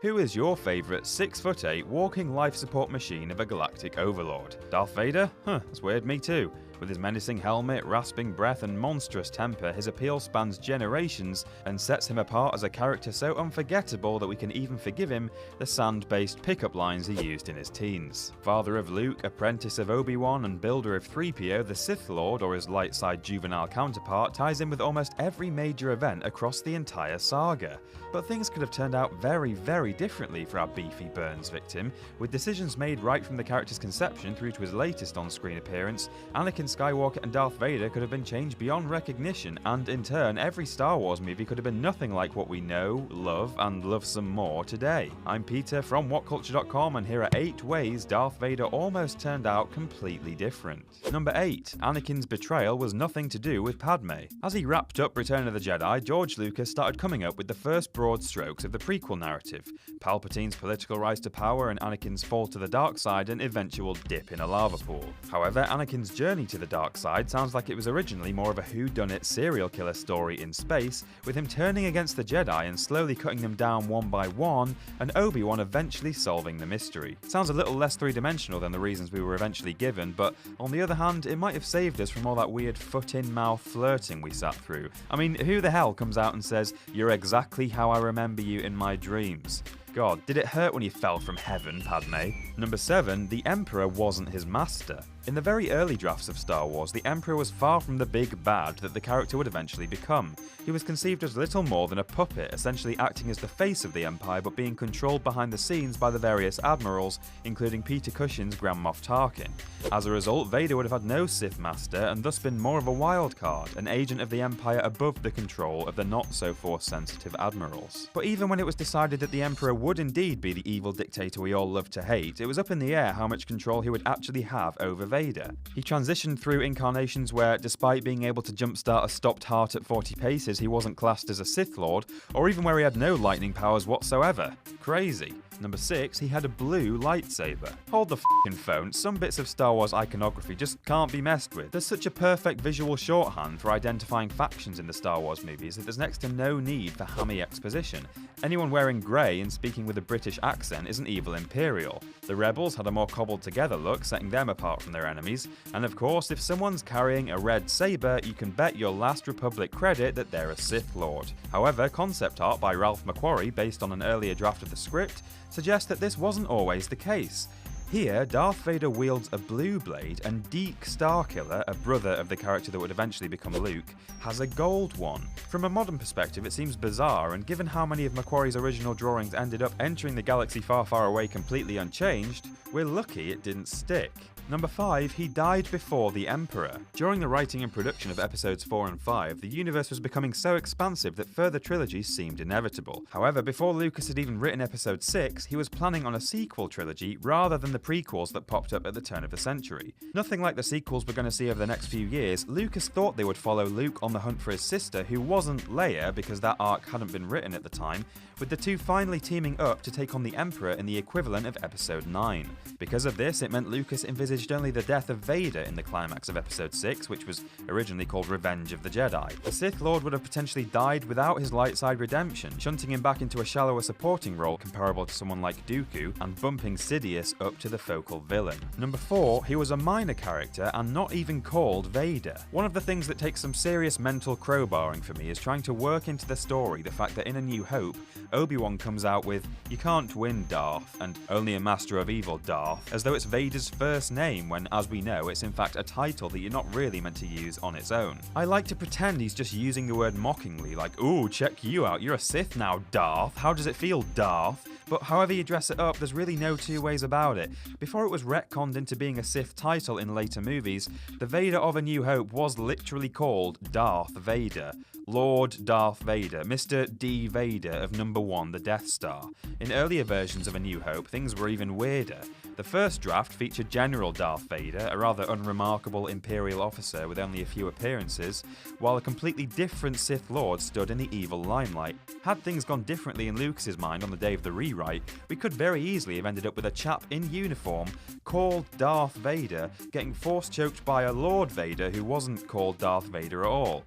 Who is your favourite 6'8" walking life support machine of a galactic overlord? Darth Vader? That's weird, me too. With his menacing helmet, rasping breath and monstrous temper, his appeal spans generations and sets him apart as a character so unforgettable that we can even forgive him the sand-based pickup lines he used in his teens. Father of Luke, apprentice of Obi-Wan and builder of 3PO, the Sith Lord, or his light-side juvenile counterpart, ties in with almost every major event across the entire saga. But things could have turned out very, very differently for our beefy Burns victim, with decisions made right from the character's conception through to his latest on-screen appearance. Anakin Skywalker and Darth Vader could have been changed beyond recognition, and in turn, every Star Wars movie could have been nothing like what we know, love, and love some more today. I'm Peter from WhatCulture.com, and here are 8 ways Darth Vader almost turned out completely different. Number 8. Anakin's betrayal was nothing to do with Padme. As he wrapped up Return of the Jedi, George Lucas started coming up with the first broad strokes of the prequel narrative: Palpatine's political rise to power and Anakin's fall to the dark side and eventual dip in a lava pool. However, Anakin's journey to the dark side sounds like it was originally more of a whodunit serial killer story in space, with him turning against the Jedi and slowly cutting them down one by one, and Obi-Wan eventually solving the mystery. Sounds a little less three-dimensional than the reasons we were eventually given, but on the other hand, it might have saved us from all that weird foot-in-mouth flirting we sat through. I mean, who the hell comes out and says, "You're exactly how I remember you in my dreams"? God, did it hurt when you fell from heaven, Padme? Number 7. The Emperor wasn't his master. In the very early drafts of Star Wars, the Emperor was far from the big bad that the character would eventually become. He was conceived as little more than a puppet, essentially acting as the face of the Empire but being controlled behind the scenes by the various admirals, including Peter Cushing's Grand Moff Tarkin. As a result, Vader would have had no Sith Master and thus been more of a wild card, an agent of the Empire above the control of the not-so-force-sensitive admirals. But even when it was decided that the Emperor would indeed be the evil dictator we all love to hate, it was up in the air how much control he would actually have over Vader. He transitioned through incarnations where, despite being able to jumpstart a stopped heart at 40 paces, he wasn't classed as a Sith Lord, or even where he had no lightning powers whatsoever. Crazy. Number 6. He had a blue lightsaber. Hold the f***ing phone, some bits of Star Wars iconography just can't be messed with. There's such a perfect visual shorthand for identifying factions in the Star Wars movies that there's next to no need for hammy exposition. Anyone wearing grey and speaking with a British accent is an evil Imperial. The Rebels had a more cobbled together look, setting them apart from their enemies. And of course, if someone's carrying a red saber, you can bet your last Republic credit that they're a Sith Lord. However, concept art by Ralph McQuarrie, based on an earlier draft of the script, suggests that this wasn't always the case. Here, Darth Vader wields a blue blade, and Deke Starkiller, a brother of the character that would eventually become Luke, has a gold one. From a modern perspective, it seems bizarre, and given how many of McQuarrie's original drawings ended up entering the galaxy far, far away completely unchanged, we're lucky it didn't stick. Number 5. He died before the Emperor. During the writing and production of episodes 4 and 5, the universe was becoming so expansive that further trilogies seemed inevitable. However, before Lucas had even written episode 6, he was planning on a sequel trilogy rather than the prequels that popped up at the turn of the century. Nothing like the sequels we're going to see over the next few years, Lucas thought they would follow Luke on the hunt for his sister, who wasn't Leia because that arc hadn't been written at the time, with the two finally teaming up to take on the Emperor in the equivalent of episode 9. Because of this, it meant Lucas envisaged only the death of Vader in the climax of episode 6, which was originally called Revenge of the Jedi. The Sith Lord would have potentially died without his light side redemption, shunting him back into a shallower supporting role comparable to someone like Dooku, and bumping Sidious up to the focal villain. Number 4. He was a minor character and not even called Vader. One of the things that takes some serious mental crowbarring for me is trying to work into the story the fact that in A New Hope, Obi-Wan comes out with, "You can't win, Darth," and "Only a master of evil, Darth," as though it's Vader's first name when, as we know, it's in fact a title that you're not really meant to use on its own. I like to pretend he's just using the word mockingly, like, "Ooh, check you out, you're a Sith now, Darth. How does it feel, Darth?" But however you dress it up, there's really no two ways about it. Before it was retconned into being a Sith title in later movies, the Vader of A New Hope was literally called Darth Vader. Lord Darth Vader, Mr. D. Vader of Number 1, the Death Star. In earlier versions of A New Hope, things were even weirder. The first draft featured General Darth Vader, a rather unremarkable Imperial officer with only a few appearances, while a completely different Sith Lord stood in the evil limelight. Had things gone differently in Lucas's mind on the day of the rewrite, we could very easily have ended up with a chap in uniform called Darth Vader getting force-choked by a Lord Vader who wasn't called Darth Vader at all.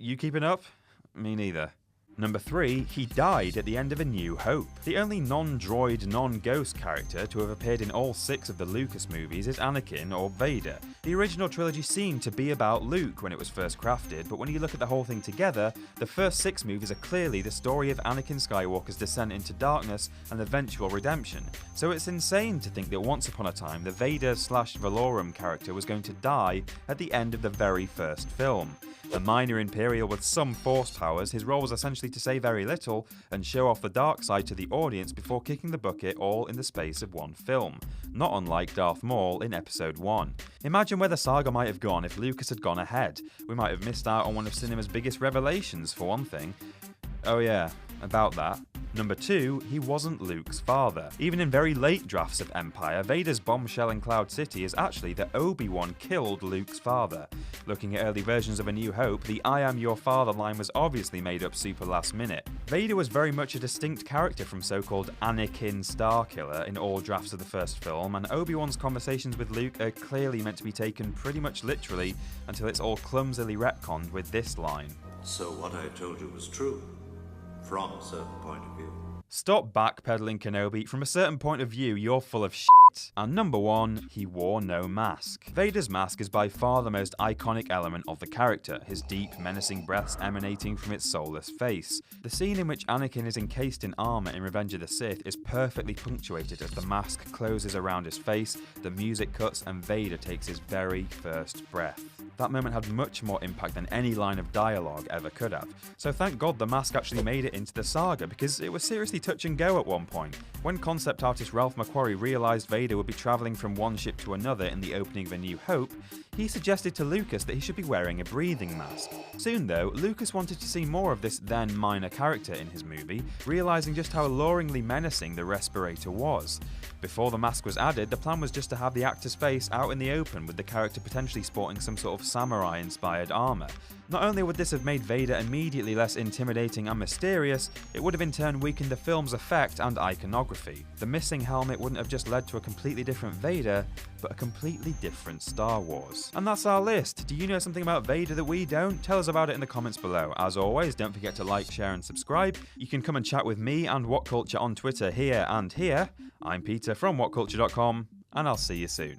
You keeping up? Me neither. Number 3, he died at the end of A New Hope. The only non-droid, non-ghost character to have appeared in all 6 of the Lucas movies is Anakin or Vader. The original trilogy seemed to be about Luke when it was first crafted, but when you look at the whole thing together, the first 6 movies are clearly the story of Anakin Skywalker's descent into darkness and eventual redemption. So it's insane to think that once upon a time the Vader/Valorum character was going to die at the end of the very first film. A minor Imperial with some Force powers, his role was essentially to say very little and show off the dark side to the audience before kicking the bucket all in the space of one film, not unlike Darth Maul in Episode 1. Imagine where the saga might have gone if Lucas had gone ahead. We might have missed out on one of cinema's biggest revelations, for one thing. Oh yeah, about that. Number 2, he wasn't Luke's father. Even in very late drafts of Empire, Vader's bombshell in Cloud City is actually that Obi-Wan killed Luke's father. Looking at early versions of A New Hope, the "I am your father" line was obviously made up super last minute. Vader was very much a distinct character from so-called Anakin Starkiller in all drafts of the first film, and Obi-Wan's conversations with Luke are clearly meant to be taken pretty much literally until it's all clumsily retconned with this line. So what I told you was true, from a certain point of view. Stop backpedaling, Kenobi. From a certain point of view, you're full of shit. And number 1, he wore no mask. Vader's mask is by far the most iconic element of the character, his deep, menacing breaths emanating from its soulless face. The scene in which Anakin is encased in armor in Revenge of the Sith is perfectly punctuated as the mask closes around his face, the music cuts, and Vader takes his very first breath. That moment had much more impact than any line of dialogue ever could have. So thank God the mask actually made it into the saga, because it was seriously touch and go at one point. When concept artist Ralph McQuarrie realised Vader would be travelling from one ship to another in the opening of A New Hope, he suggested to Lucas that he should be wearing a breathing mask. Soon though, Lucas wanted to see more of this then minor character in his movie, realising just how alluringly menacing the respirator was. Before the mask was added, the plan was just to have the actor's face out in the open with the character potentially sporting some sort of samurai-inspired armour. Not only would this have made Vader immediately less intimidating and mysterious, it would have in turn weakened the film's effect and iconography. The missing helmet wouldn't have just led to a completely different Vader, but a completely different Star Wars. And that's our list. Do you know something about Vader that we don't? Tell us about it in the comments below. As always, don't forget to like, share and subscribe. You can come and chat with me and What Culture on Twitter here and here. I'm Peter from WhatCulture.com, and I'll see you soon.